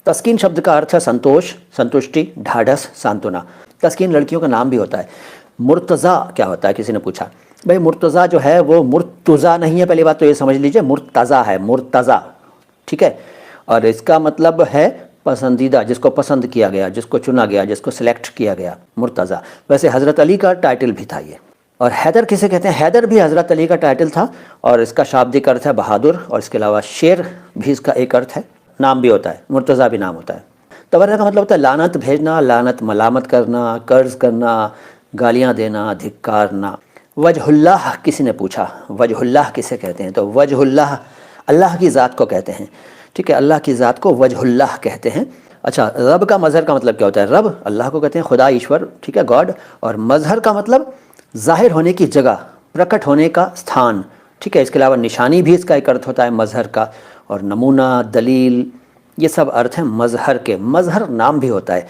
तस्कीन शब्द का अर्थ है संतोष, संतुष्टि, ढाढ़स, सांत्वना। तस्कीन लड़कियों का नाम भी होता है। मुर्तज़ा क्या होता है, किसी ने पूछा। भाई मुर्तज़ा जो है वो मुर्तज़ा नहीं है, पहली बात तो ये समझ लीजिए, मुर्तज़ा है, मुर्तज़ा, ठीक है। और इसका मतलब है पसंदीदा, जिसको पसंद किया गया, जिसको चुना गया, जिसको सिलेक्ट किया गया, मुर्तज़ा। वैसे हज़रत अली का टाइटल भी था ये। और हैदर किसे कहते हैं, हैदर भी हज़रत अली का टाइटल था, और इसका शाब्दिक अर्थ है बहादुर, और इसके अलावा शेर भी इसका एक अर्थ है, नाम भी होता है, मुर्तज़ा भी नाम होता है। तबर्रा का मतलब होता है लानत भेजना, लानत मलामत करना, कर्ज करना, गालियाँ देना, धिक्कारना। वजहुल्लाह किसी ने पूछा, वजहुल्लाह किसे कहते हैं, तो वजहुल्लाह अल्लाह की ज़ात को कहते हैं, ठीक है, अल्लाह की ज़ात को वजहुल्लाह कहते हैं। अच्छा, रब का मज़हर का मतलब क्या होता है, रब अल्लाह को कहते हैं, खुदा, ईश्वर, ठीक है, गॉड। और मज़हर का मतलब ज़ाहिर होने की जगह, प्रकट होने का स्थान, ठीक है। इसके अलावा निशानी भी इसका एक अर्थ होता है मज़हर का, और नमूना, दलील, ये सब अर्थ हैं मज़हर के। मज़हर नाम भी होता है।